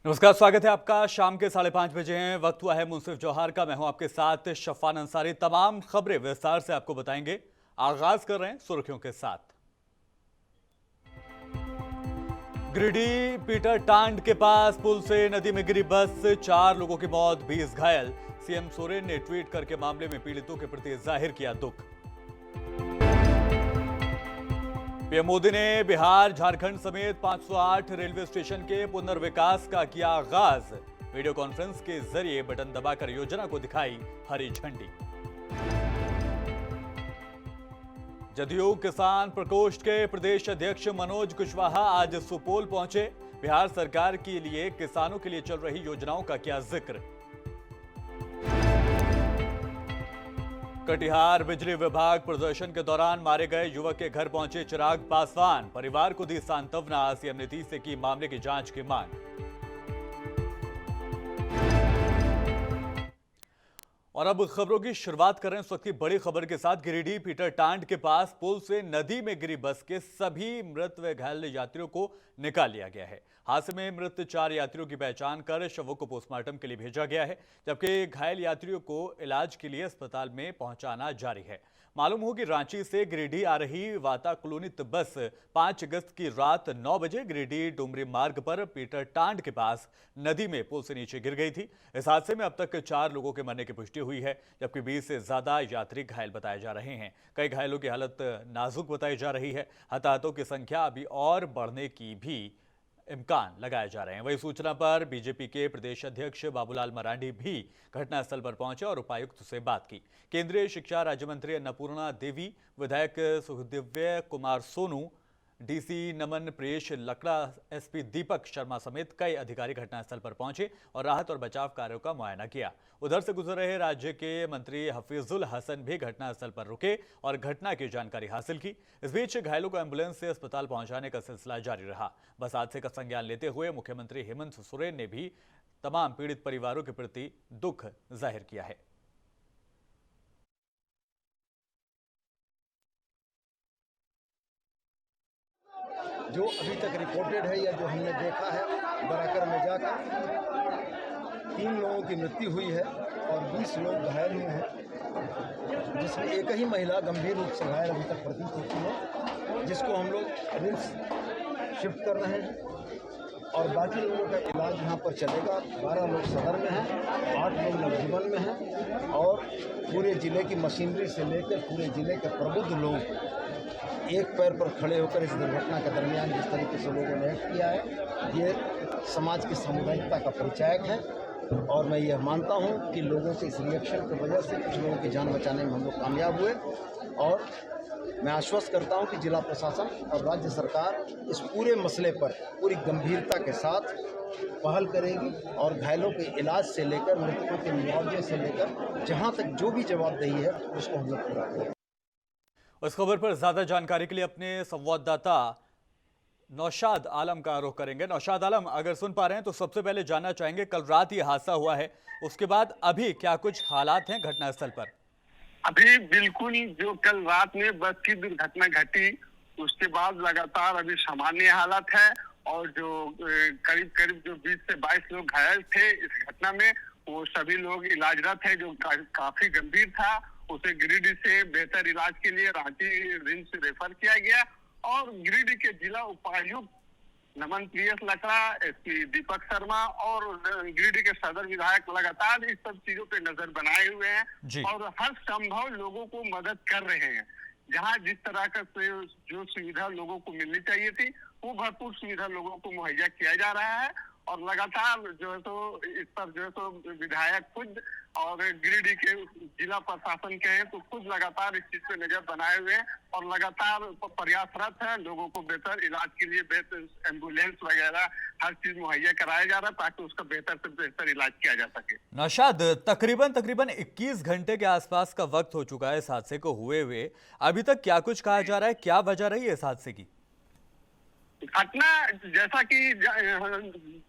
नमस्कार, स्वागत है आपका। शाम के 5:30 बजे हैं, वक्त हुआ है मुंसिफ जौहर का। मैं हूं आपके साथ शफान अंसारी। तमाम खबरें विस्तार से आपको बताएंगे। आगाज कर रहे हैं सुर्खियों के साथ। गिरिडीह पीटर टांड के पास पुल से नदी में गिरी बस, 4 लोगों की मौत, 20 घायल। सीएम सोरेन ने ट्वीट करके मामले में पीड़ितों के प्रति जाहिर किया दुख। पीएम मोदी ने बिहार झारखंड समेत 508 रेलवे स्टेशन के पुनर्विकास का किया आगाज। वीडियो कॉन्फ्रेंस के जरिए बटन दबाकर योजना को दिखाई हरी झंडी। जदयू किसान प्रकोष्ठ के प्रदेश अध्यक्ष मनोज कुशवाहा आज सुपौल पहुंचे। बिहार सरकार के लिए किसानों के लिए चल रही योजनाओं का किया जिक्र। कटिहार बिजली विभाग प्रदर्शन के दौरान मारे गए युवक के घर पहुंचे चिराग पासवान। परिवार को दी सांत्वना, सीएम नीतीश से की मामले की जांच की मांग। और अब खबरों की शुरुआत करें इस वक्त की बड़ी खबर के साथ। गिरिडीह पीटर टांड के पास पुल से नदी में गिरी बस के सभी मृत व घायल यात्रियों को निकाल लिया गया है। हादसे में मृत 4 यात्रियों की पहचान कर शवों को पोस्टमार्टम के लिए भेजा गया है, जबकि घायल यात्रियों को इलाज के लिए अस्पताल में पहुंचाना जारी है। मालूम हो कि रांची से गिरिडीह आ रही वातानुकूलित बस 5 अगस्त की रात 9 बजे गिरिडीह डुमरी मार्ग पर पीटर टांड के पास नदी में पुल से नीचे गिर गई थी। इस हादसे में अब तक 4 लोगों के मरने की पुष्टि हुई है, जबकि 20 से ज्यादा यात्री घायल बताए जा रहे हैं। कई घायलों की हालत नाजुक बताई जा रही है। हताहतों की संख्या अभी और बढ़ने की भी इम्कान लगाए जा रहे हैं। वही सूचना पर बीजेपी के प्रदेश अध्यक्ष बाबूलाल मरांडी भी घटनास्थल पर पहुंचे और उपायुक्त से बात की। केंद्रीय शिक्षा राज्य मंत्री अन्नपूर्णा देवी, विधायक सुखदिव्य कुमार सोनू, डीसी नमन प्रियेश लकड़ा, एसपी दीपक शर्मा समेत कई अधिकारी घटनास्थल पर पहुंचे और राहत और बचाव कार्यों का मुआयना किया। उधर से गुजर रहे राज्य के मंत्री हफीजुल हसन भी घटनास्थल पर रुके और घटना की जानकारी हासिल की। इस बीच घायलों को एम्बुलेंस से अस्पताल पहुंचाने का सिलसिला जारी रहा। बस हादसे का संज्ञान लेते हुए मुख्यमंत्री हेमंत सोरेन ने भी तमाम पीड़ित परिवारों के प्रति दुख जाहिर किया है। जो अभी तक रिपोर्टेड है या जो हमने देखा है, बराकर में जाकर 3 लोगों की मृत्यु हुई है और 20 लोग घायल हुए हैं, जिसमें एक ही महिला गंभीर रूप से घायल अभी तक प्रतीत होती है, जिसको हम लोग रिम्स शिफ्ट कर रहे हैं और बाकी लोगों का इलाज यहाँ पर चलेगा। 12 लोग सदर में हैं, 8 लोग नवजीवन में हैं और पूरे ज़िले की मशीनरी से लेकर पूरे ज़िले के प्रबुद्ध लोग एक पैर पर खड़े होकर इस दुर्घटना के दरमियान जिस तरीके से लोगों ने एक्ट किया है, ये समाज की सामुदायिकता का परिचायक है। और मैं यह मानता हूं कि लोगों के इस रिएक्शन की वजह से कुछ लोगों की जान बचाने में हम लोग कामयाब हुए और मैं आश्वस्त करता हूं कि जिला प्रशासन और राज्य सरकार इस पूरे मसले पर पूरी गंभीरता के साथ पहल करेगी और घायलों के इलाज से लेकर मृतकों के मुआवजे से लेकर जहां तक जो भी जवाबदेही है उसको हम लोग पूरा करेंगे। इस खबर पर ज्यादा जानकारी के लिए अपने संवाददाता नौशाद आलम का रुख करेंगे। नौशाद आलम, अगर सुन पा रहे हैं तो सबसे पहले जानना चाहेंगे, कल रात ये हादसा हुआ है, उसके बाद अभी क्या कुछ हालात हैं घटनास्थल पर? अभी बिल्कुल जो कल रात में बस की दुर्घटना घटी उसके बाद लगातार अभी सामान्य हालत है और जो करीब करीब जो 20 से 22 लोग घायल थे इस घटना में, वो सभी लोग इलाजरत है। जो काफी गंभीर था उसे गिरिडीह से बेहतर इलाज के लिए रांची रिम्स रेफर किया गया और गिरिडीह के जिला उपायुक्त नमन प्रियेश लकड़ा, एसपी दीपक शर्मा और गिरिडीह के सदर विधायक लगातार इस सब चीजों पे नजर बनाए हुए हैं और हर संभव लोगों को मदद कर रहे हैं। जहां जिस तरह का जो सुविधा लोगों को मिलनी चाहिए थी वो भरपूर सुविधा लोगों को मुहैया किया जा रहा है और लगातार जो है तो इस पर जो है तो विधायक खुद और गिरिडीह के जिला प्रशासन के हैं तो खुद लगातार इस चीज पे नजर बनाए हुए हैं और लगातार प्रयासरत है। लोगों को बेहतर इलाज के लिए बेहतर एम्बुलेंस वगैरह हर चीज मुहैया कराया जा रहा है ताकि उसका बेहतर से बेहतर इलाज किया जा सके। नौशाद, तकरीबन 21 घंटे के आसपास का वक्त हो चुका है इस हादसे को हुए। अभी तक क्या कुछ कहा जा रहा है, क्या वजह रही है इस हादसे की? घटना जैसा कि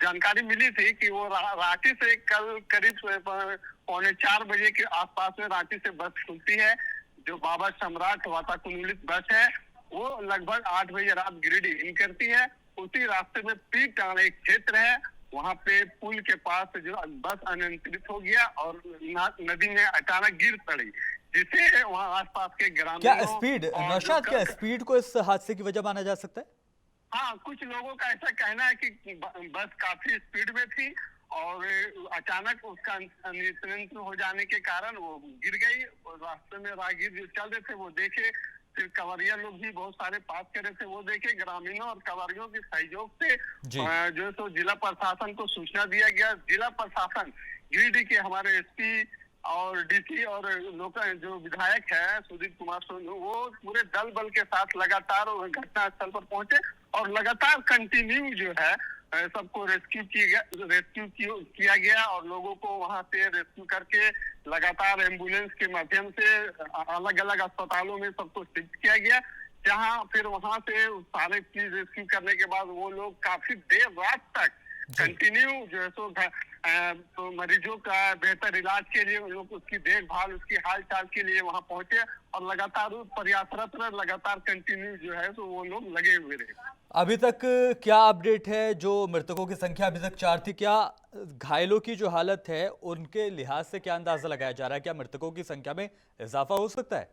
जानकारी मिली थी कि वो रांची से कल करीब 3:45 बजे के आसपास में रांची से बस खुलती है जो बाबा सम्राट वातानुकूलित बस है। वो लगभग 8 बजे रात गिरिडीह इन करती है। उसी रास्ते में पीर टांड एक क्षेत्र है वहां पे पुल के पास जो बस अनियंत्रित हो गया और नदी में अचानक गिर पड़ी, जिससे वहां आसपास के क्या ग्रामीणों स्पीड, और नौशाद, क्या जो स्पीड को इस हादसे की वजह माना जा सकता है? हाँ, कुछ लोगों का ऐसा कहना है कि बस काफी स्पीड में थी और अचानक उसका नियंत्रण हो जाने के कारण वो गिर गई और रास्ते में राहगीर जो चल रहे थे वो देखे, फिर कवरिया लोग भी बहुत सारे पास कर रहे थे वो देखे, ग्रामीणों और कवरियों के सहयोग से जो है तो जिला प्रशासन को सूचना दिया गया। जिला प्रशासन गिरिडीह के हमारे एसपी और डीसी और लोकल जो विधायक है सुदीप कुमार सोनू, वो पूरे दल बल के साथ लगातार घटना स्थल पर पहुंचे और लगातार कंटिन्यू जो है सबको रेस्क्यू किया गया और लोगों को वहां से रेस्क्यू करके लगातार एम्बुलेंस के माध्यम से अलग अलग अस्पतालों में सबको शिफ्ट किया गया, जहां फिर वहां से सारे चीज रेस्क्यू करने के बाद वो लोग काफी देर रात तक कंटिन्यू जो है तो मरीजों का बेहतर इलाज के लिए लोग उसकी देखभाल उसकी हाल चाल के लिए वहां पहुंचे और लगातार प्रयासरत रहे, लगातार कंटिन्यू जो है तो वो लोग लगे हुए रहे। अभी तक क्या अपडेट है? जो मृतकों की संख्या अभी तक 4 थी, क्या घायलों की जो हालत है उनके लिहाज से क्या अंदाजा लगाया जा रहा है? क्या मृतकों की संख्या में इजाफा हो सकता है?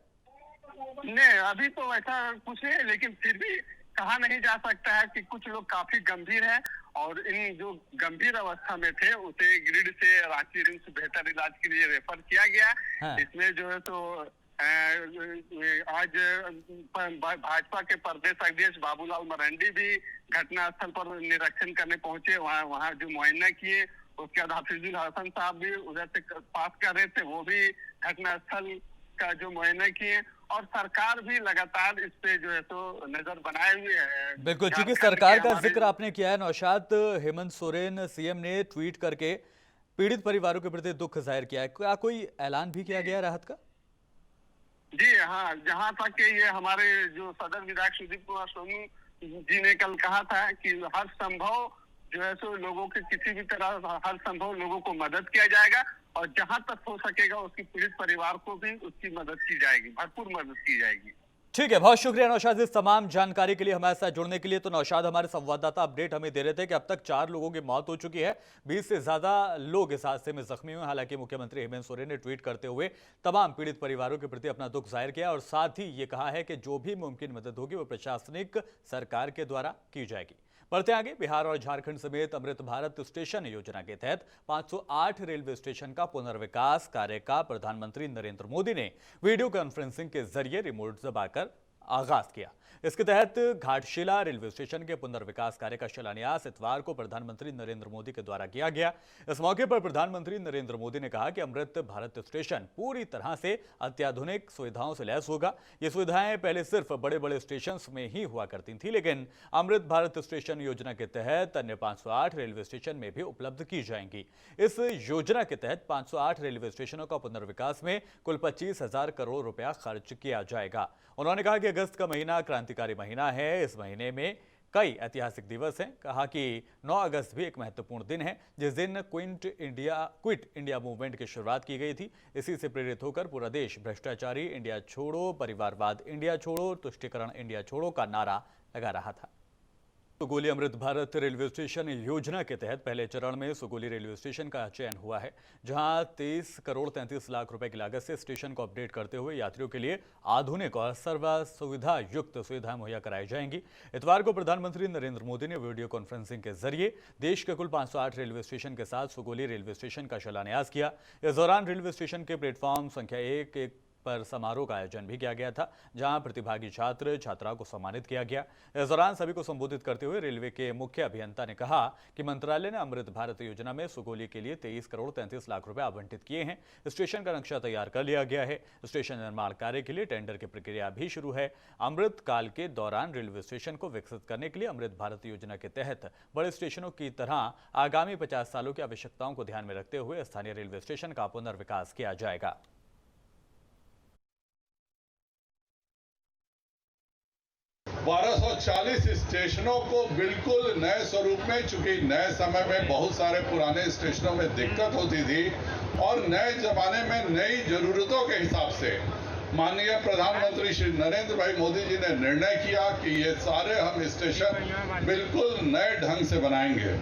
नहीं, अभी तो ऐसा कुछ नहीं, लेकिन फिर भी कहा नहीं जा सकता है कि कुछ लोग काफी गंभीर हैं और इन जो गंभीर अवस्था में थे उसे गिरिडीह से रांची रिम्स बेहतर इलाज के लिए रेफर किया गया। हाँ। इसमें जो है तो आज भाजपा के प्रदेश अध्यक्ष बाबूलाल मरांडी भी घटना स्थल पर निरीक्षण करने पहुंचे, वहाँ जो मुआयना किए, उसके बाद हाफिजुल हसन साहब भी उधर से पास कर रहे थे, वो भी घटना स्थल का जो मुआयना किए और सरकार भी लगातार इस पे जो है तो नजर बनाए हुए है। बिल्कुल, क्योंकि सरकार का जिक्र आपने किया है नौशाद, हेमंत सोरेन सीएम ने ट्वीट करके पीड़ित परिवारों के प्रति दुख जाहिर किया है। क्या कोई ऐलान भी किया गया राहत का? जी हाँ, जहाँ तक ये हमारे जो सदर विधायक सुदीप कुमार सोनू जी ने कल कहा था कि हर संभव जो है सो लोगों के किसी भी तरह हर संभव लोगों को मदद किया जाएगा और जहां तक हो सकेगा उसकी पीड़ित परिवार को भी उसकी मदद की जाएगी, भरपूर मदद की जाएगी। ठीक है, बहुत शुक्रिया नौशाद इस तमाम जानकारी के लिए, हमारे साथ जुड़ने के लिए। तो नौशाद हमारे संवाददाता अपडेट हमें दे रहे थे कि अब तक 4 लोगों की मौत हो चुकी है, 20 से ज्यादा लोग इस हादसे में जख्मी हुए। हालांकि मुख्यमंत्री हेमंत सोरेन ने ट्वीट करते हुए तमाम पीड़ित परिवारों के प्रति अपना दुख जाहिर किया और साथ ही ये कहा है कि जो भी मुमकिन मदद होगी वो प्रशासनिक सरकार के द्वारा की जाएगी। बढ़ते आगे, बिहार और झारखंड समेत अमृत भारत स्टेशन योजना के तहत 508 रेलवे स्टेशन का पुनर्विकास कार्य का प्रधानमंत्री नरेंद्र मोदी ने वीडियो कॉन्फ्रेंसिंग के जरिए रिमोट दबाकर आगाज किया। इसके तहत घाटशिला रेलवे स्टेशन के पुनर्विकास कार्य का शिलान्यास इतवार को प्रधानमंत्री नरेंद्र मोदी के द्वारा किया गया। इस मौके पर प्रधानमंत्री नरेंद्र मोदी ने कहा कि अमृत भारत स्टेशन पूरी तरह से अत्याधुनिक सुविधाओं से लैस होगा। ये सुविधाएं पहले सिर्फ बड़े बड़े स्टेशन में ही हुआ करती थी, लेकिन अमृत भारत स्टेशन योजना के तहत अन्य 508 रेलवे स्टेशन में भी उपलब्ध की जाएंगी। इस योजना के तहत 508 रेलवे स्टेशनों का पुनर्विकास में कुल 25,000 करोड़ रुपया खर्च किया जाएगा। उन्होंने कहा कि अगस्त का महीना क्रांतिकारी महीना है, इस महीने में कई ऐतिहासिक दिवस हैं। कहा कि 9 अगस्त भी एक महत्वपूर्ण दिन है, जिस दिन क्विट इंडिया मूवमेंट की शुरुआत की गई थी। इसी से प्रेरित होकर पूरा देश भ्रष्टाचारी इंडिया छोड़ो, परिवारवाद इंडिया छोड़ो, तुष्टीकरण इंडिया छोड़ो का नारा लगा रहा था। सुगोली अमृत भारत रेलवे स्टेशन योजना के तहत पहले चरण में सुगोली रेलवे स्टेशन का चयन हुआ है, जहां 23 करोड़ 33 लाख रुपए की लागत से स्टेशन को अपडेट करते हुए यात्रियों के लिए आधुनिक और सर्व सुविधा युक्त सुविधाएं मुहैया कराई जाएंगी। इतवार को प्रधानमंत्री नरेंद्र मोदी ने वीडियो कॉन्फ्रेंसिंग के जरिए देश के कुल 508 रेलवे स्टेशन के साथ सुगोली रेलवे स्टेशन का शिलान्यास किया। इस दौरान रेलवे स्टेशन के प्लेटफॉर्म संख्या 1 पर समारोह का आयोजन भी किया गया था, जहां प्रतिभागी छात्र छात्राओं को सम्मानित किया गया। इस दौरान सभी को संबोधित करते हुए रेलवे के मुख्य अभियंता ने कहा कि मंत्रालय ने अमृत भारत योजना में सुगोली के लिए 23 करोड़ 33 लाख रुपए आवंटित किए हैं। स्टेशन का नक्शा तैयार कर लिया गया है। स्टेशन निर्माण कार्य के लिए टेंडर की प्रक्रिया भी शुरू है। अमृत काल के दौरान रेलवे स्टेशन को विकसित करने के लिए अमृत भारत योजना के तहत बड़े स्टेशनों की तरह आगामी 50 सालों की आवश्यकताओं को ध्यान में रखते हुए स्थानीय रेलवे स्टेशन का पुनर्विकास किया जाएगा। 1240 स्टेशनों को बिल्कुल नए स्वरूप में, चूंकि नए समय में बहुत सारे पुराने स्टेशनों में दिक्कत होती थी और नए जमाने में नई जरूरतों के हिसाब से माननीय प्रधानमंत्री श्री नरेंद्र भाई मोदी जी ने निर्णय किया कि ये सारे हम स्टेशन बिल्कुल नए ढंग से बनाएंगे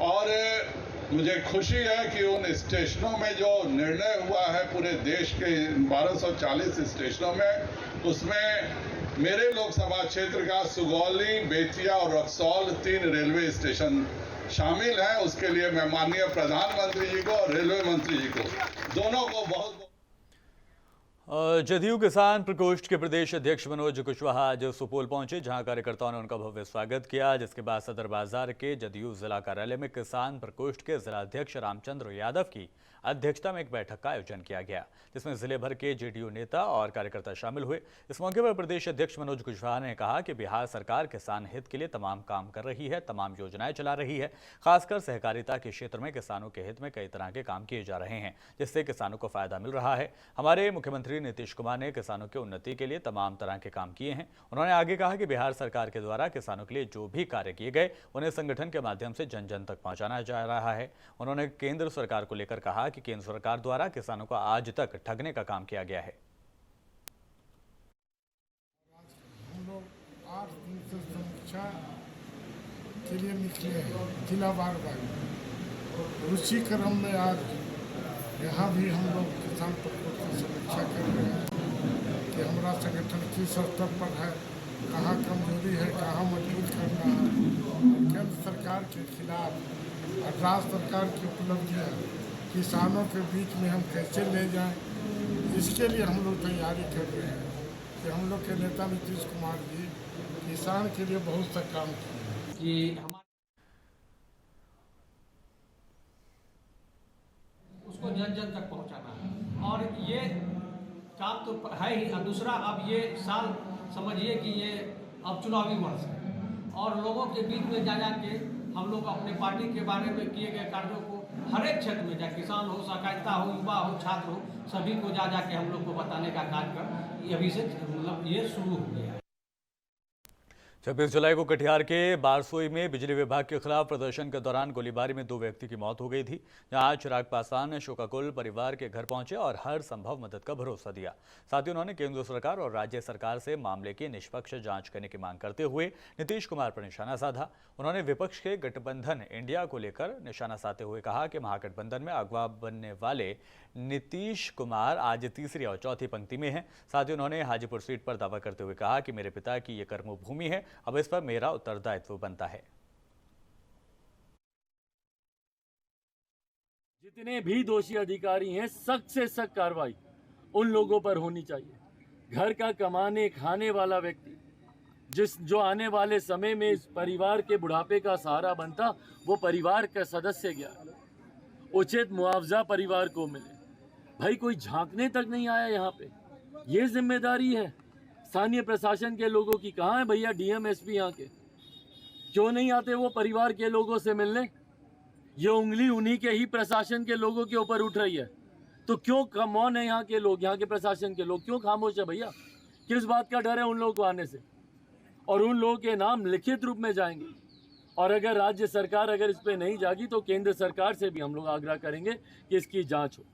और मुझे खुशी है कि उन स्टेशनों में जो निर्णय हुआ है पूरे देश के 1240 स्टेशनों में, उसमें मेरे लोकसभा क्षेत्र का सुगौली, बेतिया और रक्सौल 3 रेलवे स्टेशन शामिल हैं। उसके लिए मैं माननीय प्रधानमंत्री जी को और रेलवे मंत्री जी को दोनों को बहुत जदयू किसान प्रकोष्ठ के प्रदेश अध्यक्ष मनोज कुशवाहा आज सुपौल पहुंचे, जहां कार्यकर्ताओं ने उनका भव्य स्वागत किया। जिसके बाद सदर बाजार के जदयू जिला कार्यालय में किसान प्रकोष्ठ के जिलाध्यक्ष रामचंद्र यादव की अध्यक्षता में एक बैठक का आयोजन किया गया, जिसमें जिले भर के जेडीयू नेता और कार्यकर्ता शामिल हुए। इस मौके पर प्रदेश अध्यक्ष मनोज कुशवाहा ने कहा कि बिहार सरकार किसान हित के लिए तमाम काम कर रही है, तमाम योजनाएं चला रही है। खासकर सहकारिता के क्षेत्र में किसानों के हित में कई तरह के काम किए जा रहे हैं, जिससे किसानों को फायदा मिल रहा है। हमारे मुख्यमंत्री नीतीश कुमार ने किसानों की उन्नति के लिए तमाम तरह के काम किए हैं। उन्होंने आगे कहा कि बिहार सरकार के द्वारा किसानों के लिए जो भी कार्य किए गए, उन्हें संगठन के माध्यम से जन जन तक पहुंचाना जा रहा है। उन्होंने केंद्र सरकार को लेकर कहा कि केंद्र सरकार द्वारा किसानों को आज तक ठगने का काम किया गया है। हम लोग 8 दिन से समीक्षा के लिए निकले हैं जिला वार। उसी क्रम में आज यहाँ भी हम लोग किसान प्रकोष्ठ की समीक्षा कर रहे हैं कि हमारा संगठन किस स्तर पर है, कहाँ कमजोरी है, कहाँ मजबूत करना है, और केंद्र सरकार के खिलाफ और राज्य सरकार की उपलब्धियाँ किसानों के बीच में हम कैसे ले जाएं, इसके लिए हम लोग तैयारी कर रहे हैं कि हम लोग के नेता नीतीश कुमार जी किसान के लिए बहुत सा काम किए कि उसको जन जन तक पहुंचाना है। और ये काम तो है ही। और दूसरा, अब ये साल समझिए कि ये अब चुनावी वर्ष है और लोगों के बीच में जा के हम लोग अपने पार्टी के बारे में किए गए कार्यों को हर एक क्षेत्र में, चाहे किसान हो, सहकारिता हो, युवा हो, छात्र हो, सभी को जा के हम लोग को बताने का कार्य अभी से मतलब ये शुरू हो गया है। 26 जुलाई को कटिहार के बारसोई में बिजली विभाग के खिलाफ प्रदर्शन के दौरान गोलीबारी में 2 व्यक्ति की मौत हो गई थी, जहां चिराग पासवान ने शोकाकुल परिवार के घर पहुंचे और हर संभव मदद का भरोसा दिया। साथ ही उन्होंने केंद्र सरकार और राज्य सरकार से मामले की निष्पक्ष जांच करने की मांग करते हुए नीतीश कुमार पर निशाना साधा। उन्होंने विपक्ष के गठबंधन इंडिया को लेकर निशाना साधते हुए कहा कि महागठबंधन में अगवा बनने वाले नीतीश कुमार आज तीसरी और चौथी पंक्ति में हैं। साथ ही उन्होंने हाजीपुर सीट पर दावा करते हुए कहा कि मेरे पिता की ये कर्मभूमि है, अब इस पर मेरा उत्तरदायित्व बनता है। जितने भी दोषी अधिकारी हैं, सख्त से सख्त कार्रवाई उन लोगों पर होनी चाहिए। घर का कमाने खाने वाला व्यक्ति जो आने वाले समय में इस परिवार के बुढ़ापे का सहारा बनता, वो परिवार का सदस्य गया, उचित मुआवजा परिवार को मिले। भाई कोई झांकने तक नहीं आया यहाँ पे। ये जिम्मेदारी है स्थानीय प्रशासन के लोगों की। कहाँ है भैया डीएम एसपी यहाँ के? क्यों नहीं आते वो परिवार के लोगों से मिलने? ये उंगली उन्हीं के ही प्रशासन के लोगों के ऊपर उठ रही है। तो क्यों मौन है यहाँ के लोग, यहाँ के प्रशासन के लोग क्यों खामोश है भैया? किस बात का डर है उन लोगों को आने से? और उन लोगों के नाम लिखित रूप में जाएंगे। और अगर राज्य सरकार अगर इस पे नहीं जागी तो केंद्र सरकार से भी हम लोग आग्रह करेंगे कि इसकी जांच हो।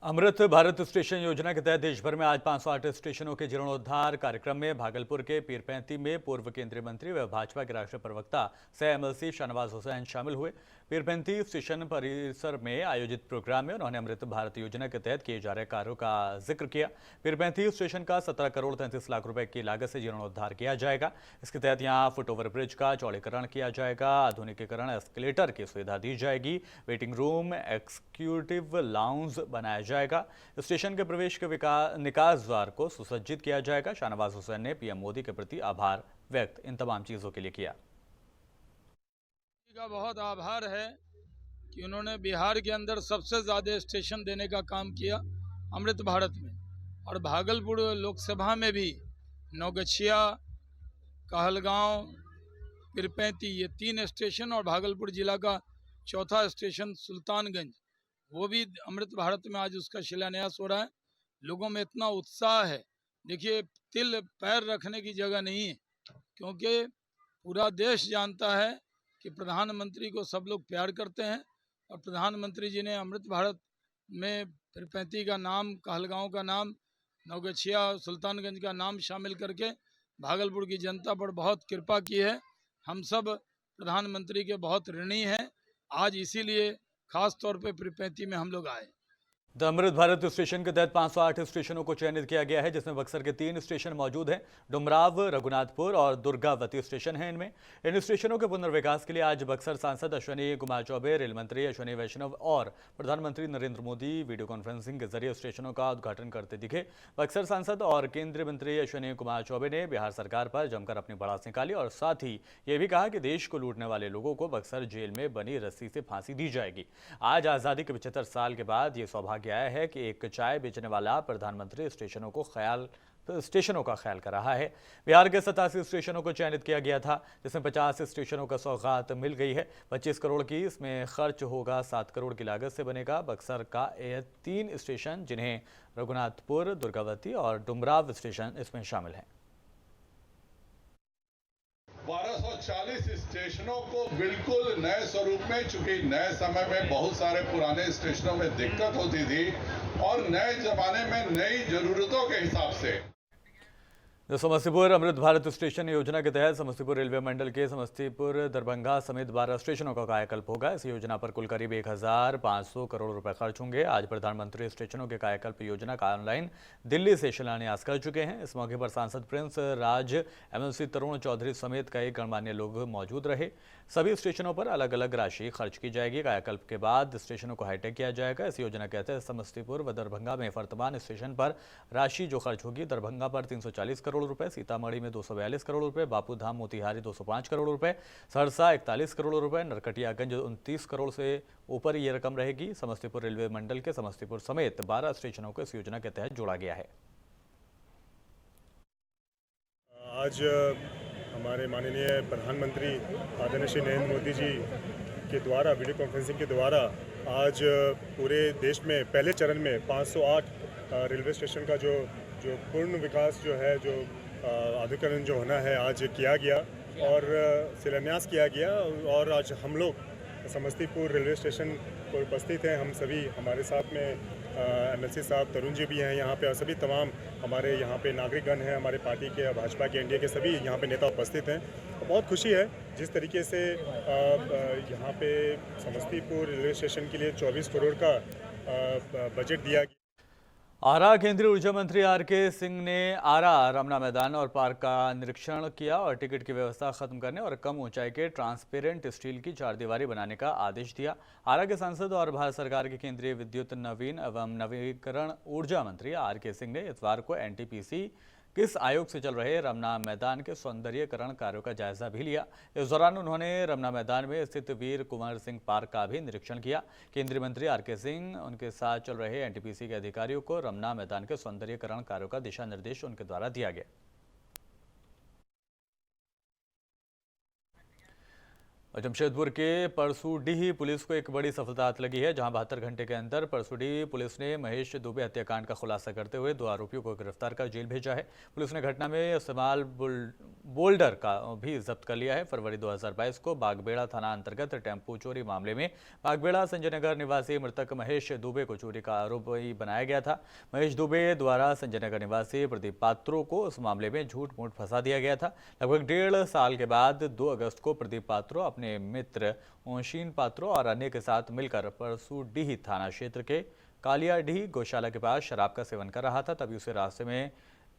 अमृत भारत स्टेशन योजना के तहत देश भर में आज 508 स्टेशनों के जीर्णोद्धार कार्यक्रम में भागलपुर के पीरपैंती में पूर्व केंद्रीय मंत्री व भाजपा के राष्ट्रीय प्रवक्ता सह एमएलसी शाहनवाज हुसैन शामिल हुए। पीरपैंती स्टेशन परिसर में आयोजित प्रोग्राम में उन्होंने अमृत भारत योजना के तहत किए जा रहे कार्यों का जिक्र किया। पीरपैंती स्टेशन का 17 करोड़ 33 लाख रुपए की लागत से जीर्णोद्धार किया जाएगा। इसके तहत यहाँ फुट ओवर ब्रिज का चौड़ीकरण किया जाएगा, आधुनिकीकरण, एस्केलेटर की सुविधा दी जाएगी, वेटिंग रूम, एक्जीक्यूटिव लाउंज बनाया जाएगा। स्टेशन के प्रवेश के निकास द्वार को सुसज्जित किया जाएगा। शाहनवाज हुसैन ने पीएम मोदी के प्रति आभार व्यक्त इन तमाम चीजों के लिए किया। का बहुत आभार है कि उन्होंने बिहार के अंदर सबसे ज़्यादा स्टेशन देने का काम किया अमृत भारत में। और भागलपुर लोकसभा में भी नौगछिया, कहलगांव, पीरपैंती, ये 3 स्टेशन, और भागलपुर जिला का चौथा स्टेशन सुल्तानगंज, वो भी अमृत भारत में आज उसका शिलान्यास हो रहा है। लोगों में इतना उत्साह है, देखिए तिल पैर रखने की जगह नहीं है, क्योंकि पूरा देश जानता है कि प्रधानमंत्री को सब लोग प्यार करते हैं। और प्रधानमंत्री जी ने अमृत भारत में पीरपैंती का नाम, कहलगांव का नाम, नौगछिया, सुल्तानगंज का नाम शामिल करके भागलपुर की जनता पर बहुत कृपा की है। हम सब प्रधानमंत्री के बहुत ऋणी हैं। आज इसीलिए खास तौर पे पीरपैंती में हम लोग आए। द अमृत भारत स्टेशन के तहत 508 स्टेशनों को चयनित किया गया है, जिसमें बक्सर के 3 स्टेशन मौजूद हैं। डुमराव, रघुनाथपुर और दुर्गावती स्टेशन हैं। इनमें इन स्टेशनों के पुनर्विकास के लिए आज बक्सर सांसद अश्विनी कुमार चौबे, रेल मंत्री अश्विनी वैष्णव और प्रधानमंत्री नरेंद्र मोदी वीडियो कॉन्फ्रेंसिंग के जरिए स्टेशनों का उद्घाटन करते दिखे। बक्सर सांसद और केंद्रीय मंत्री अश्विनी कुमार चौबे ने बिहार सरकार पर जमकर अपनी भड़ास निकाली और साथ ही ये भी कहा कि देश को लूटने वाले लोगों को बक्सर जेल में बनी रस्सी से फांसी दी जाएगी। आज आज़ादी के 75 साल के बाद ये सौभाग्य आया है कि एक चाय बेचने वाला प्रधानमंत्री स्टेशनों का ख्याल कर रहा है। बिहार के 87 स्टेशनों को चयनित किया गया था, जिसमें 50 स्टेशनों का सौगात मिल गई है। 25 करोड़ की इसमें खर्च होगा। 7 करोड़ की लागत से बनेगा बक्सर का 3 स्टेशन, जिन्हें रघुनाथपुर, दुर्गावती और डुमराव स्टेशन इसमें शामिल हैं। 1240 स्टेशनों को बिल्कुल नए स्वरूप में, चूंकि नए समय में बहुत सारे पुराने स्टेशनों में दिक्कत होती थी और नए जमाने में नई जरूरतों के हिसाब से समस्तीपुर अमृत भारत स्टेशन योजना के तहत समस्तीपुर रेलवे मंडल के समस्तीपुर, दरभंगा समेत 12 स्टेशनों का कायाकल्प होगा। इस योजना पर कुल करीब 1500 करोड़ रुपए खर्च होंगे। आज प्रधानमंत्री स्टेशनों के कायाकल्प योजना का ऑनलाइन दिल्ली से शिलान्यास कर चुके हैं। इस मौके पर सांसद प्रिंस राज, एमएलसी तरुण चौधरी समेत कई गणमान्य लोग मौजूद रहे। सभी स्टेशनों पर अलग अलग राशि खर्च की जाएगी। कायाकल्प के बाद स्टेशनों को हाईटेक किया जाएगा। इस योजना के तहत समस्तीपुर व दरभंगा में वर्तमान स्टेशन पर राशि जो खर्च होगी, दरभंगा पर 340 करोड़ रुपए, सीतामढ़ी में 242 करोड़ रुपए, बापूधाम मोतिहारी 205 करोड़ रुपए, सहरसा 41 करोड़ रुपए, नरकटियागंज 29 करोड़ से ऊपर ये रकम रहेगी। समस्तीपुर रेलवे मंडल के समस्तीपुर समेत 12 स्टेशनों को इस योजना के तहत जोड़ा गया है। आज हमारे माननीय प्रधानमंत्री आदरणीय श्री नरेंद्र मोदी जी के द्वारा वीडियो कॉन्फ्रेंसिंग के द्वारा आज पूरे देश में पहले चरण में 508 रेलवे स्टेशन का जो पूर्ण विकास जो है, जो आधुनिकीकरण जो होना है, आज किया गया और शिलान्यास किया गया। और आज हम लोग समस्तीपुर रेलवे स्टेशन पर उपस्थित हैं। हम सभी, हमारे साथ में एमएलसी साहब तरुण जी भी हैं यहाँ पे, और सभी तमाम हमारे यहाँ पे नागरिकगण हैं, हमारे पार्टी के, भाजपा के, एनडीए के सभी यहाँ पे नेता उपस्थित हैं। बहुत खुशी है जिस तरीके से यहाँ पे समस्तीपुर रेलवे स्टेशन के लिए 24 करोड़ का बजट दिया गया। आरा केंद्रीय ऊर्जा मंत्री आर.के. सिंह ने आरा रमना मैदान और पार्क का निरीक्षण किया और टिकट की व्यवस्था खत्म करने और कम ऊंचाई के ट्रांसपेरेंट स्टील की चारदीवारी बनाने का आदेश दिया। आरा के सांसद और भारत सरकार के केंद्रीय विद्युत, नवीन एवं नवीकरण ऊर्जा मंत्री आर.के. सिंह ने इतवार को एनटीपीसी किस आयोग से चल रहे रमना मैदान के सौंदर्यीकरण कार्यों का जायजा भी लिया। इस दौरान उन्होंने रमना मैदान में स्थित वीर कुंवर सिंह पार्क का भी निरीक्षण किया। केंद्रीय मंत्री आर.के. सिंह उनके साथ चल रहे एनटीपीसी के अधिकारियों को रमना मैदान के सौंदर्यीकरण कार्यों का दिशा निर्देश उनके द्वारा दिया गया। जमशेदपुर के परसूडीह पुलिस को एक बड़ी सफलता हाथ लगी है, जहां 72 घंटे के अंदर परसूडीह पुलिस ने महेश दुबे हत्याकांड का खुलासा करते हुए 2 आरोपियों को गिरफ्तार कर जेल भेजा है। पुलिस ने घटना में इस्तेमाल बोल्डर का भी जब्त कर लिया है। फरवरी 2022 को बागबेड़ा थाना अंतर्गत टेम्पो चोरी मामले में बागबेड़ा संजय नगर निवासी मृतक महेश दुबे को चोरी का आरोपी बनाया गया था। महेश दुबे द्वारा संजय नगर निवासी प्रदीप पात्रो को इस मामले में झूठ मूठ फंसा दिया गया था। लगभग 1.5 साल के बाद 2 अगस्त को प्रदीप पात्रो अपने मित्र ओंशीन पात्रो और अन्य के साथ मिलकर परसूडीह थाना क्षेत्र के कालियाडीह गौशाला के पास शराब का सेवन कर रहा था। तभी उसे रास्ते में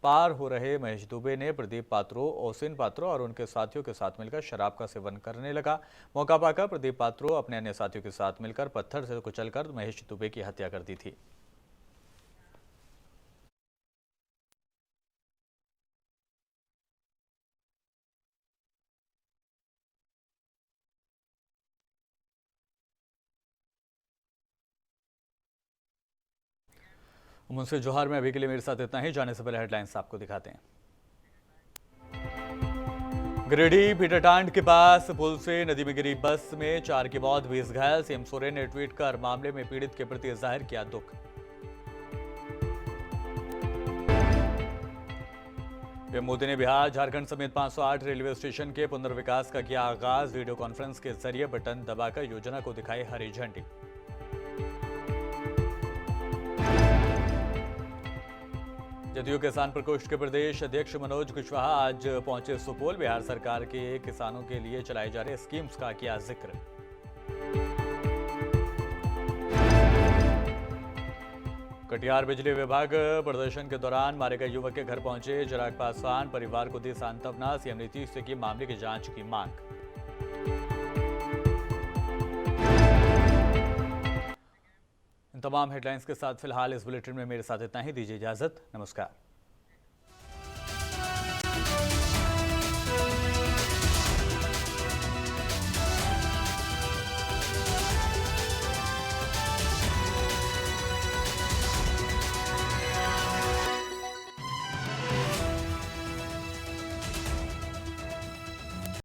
पार हो रहे महेश दुबे ने प्रदीप पात्रो, ओसिन पात्रो और उनके साथियों के साथ मिलकर शराब का सेवन करने लगा। मौका पाकर प्रदीप पात्रो अपने अन्य साथियों के साथ मिलकर पत्थर से कुचलकर महेश दुबे की हत्या कर दी थी। मुंशी जोहार में अभी के लिए मेरे साथ इतना ही। जाने से पहले हेडलाइंस आपको दिखाते हैं। गिरिडीह पीटरटांड के पास पुल से नदी में गिरी बस में 4 की मौत, 20 घायल। सीएम सोरेन ने ट्वीट कर मामले में पीड़ित के प्रति जाहिर किया दुख। पीएम मोदी ने बिहार, झारखंड समेत 508 रेलवे स्टेशन के पुनर्विकास का किया आगाज। वीडियो कॉन्फ्रेंस के जरिए बटन दबाकर योजना को दिखाई हरी झंडी। जदयू किसान प्रकोष्ठ के प्रदेश अध्यक्ष मनोज कुशवाहा आज पहुंचे सुपौल। बिहार सरकार के किसानों के लिए चलाई जा रही स्कीम्स का किया जिक्र। कटिहार बिजली विभाग प्रदर्शन के दौरान मारे गए युवक के घर पहुंचे चिराग पासवान। परिवार को दी सांत्वना। सीएम नीतीश से की मामले की जांच की मांग। इन तमाम हेडलाइंस के साथ फिलहाल इस बुलेटिन में मेरे साथ इतना ही। दीजिए इजाजत। नमस्कार।